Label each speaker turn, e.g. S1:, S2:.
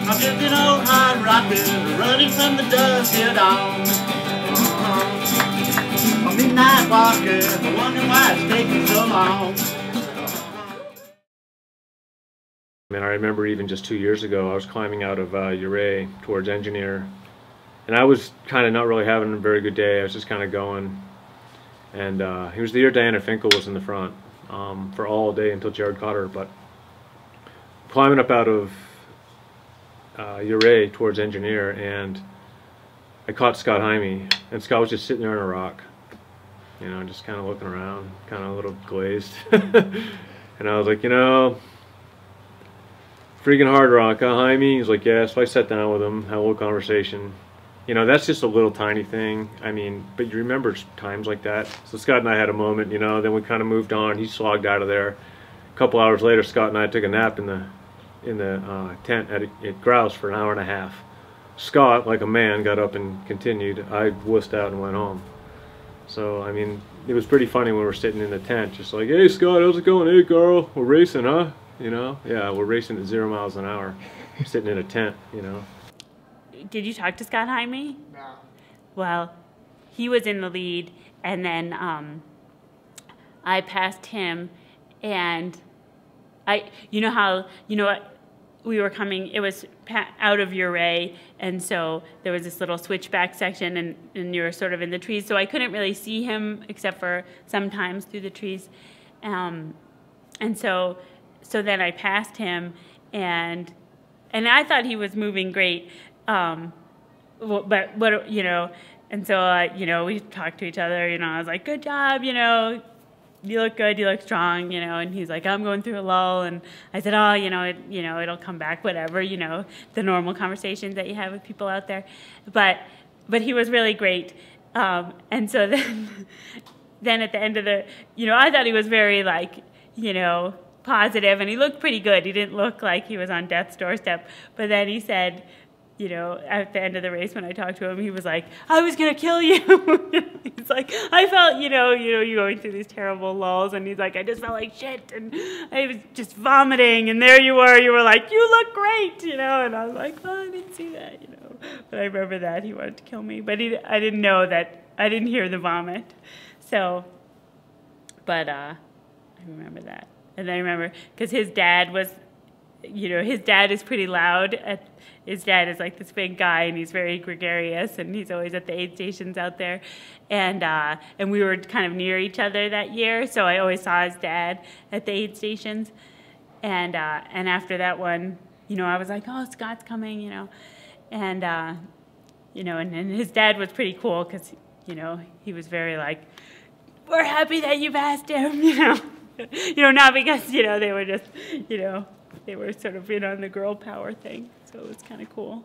S1: I'm just an old hard rocker running from the dusk till dawn. A midnight walker, wondering why it's taking so long.
S2: And I remember even just 2 years ago, I was climbing out of Ouray towards Engineer, and I was kind of not really having a very good day. I was just kind of going, and it was the year Diana Finkel was in the front for all day until Jared caught her. But climbing up out of Ouray towards Engineer, and I caught Scott Jaime, and Scott was just sitting there on a rock, you know, just kind of looking around, kind of a little glazed. And I was like, you know, freaking Hardrock, huh, Jaime? He's like, yeah. So I sat down with him, had a little conversation. You know, that's just a little tiny thing. I mean, but you remember times like that. So Scott and I had a moment, you know, then we kind of moved on. He slogged out of there. A couple hours later, Scott and I took a nap in the tent at Grouse for an hour and a half. Scott, like a man, got up and continued. I wussed out and went home. So, I mean, it was pretty funny when we were sitting in the tent, just like, hey, Scott, how's it going? Hey, Karl, we're racing, huh? You know? Yeah, we're racing at 0 miles an hour, sitting in a tent, you know?
S3: Did you talk to Scott Jaime?
S4: No.
S3: Well, he was in the lead, and then I passed him, and you know how, you know what, we were coming, it was out of Ouray, and so there was this little switchback section, and you were sort of in the trees, so I couldn't really see him except for sometimes through the trees. And so then I passed him, and I thought he was moving great, but what, you know, and so you know, we talked to each other, you know, I was like, good job, you know, you look good, you look strong, you know, and he's like, I'm going through a lull, and I said, oh, you know, it'll come back, whatever, you know, the normal conversations that you have with people out there, but he was really great, and so then at the end of the, you know, I thought he was very, like, you know, positive, and he looked pretty good. He didn't look like he was on death's doorstep, but then he said, you know, at the end of the race when I talked to him, he was like, I was going to kill you. He's like, I felt, you know, you're going through these terrible lulls, and he's like, I just felt like shit, and I was just vomiting, and there you were like, you look great, you know, and I was like, oh, I didn't see that, you know, but I remember that he wanted to kill me, but I didn't know that, I didn't hear the vomit, so, but I remember that. And I remember, because his dad was, you know, his dad is pretty loud. His dad is like this big guy, and he's very gregarious, and he's always at the aid stations out there. And we were kind of near each other that year, so I always saw his dad at the aid stations. And after that one, you know, I was like, oh, Scott's coming, you know. And, you know, and his dad was pretty cool because, you know, he was very like, we're happy that you've asked him, you know. You know, not because, you know, they were just, you know, they were sort of in on the girl power thing, so it was kind of cool.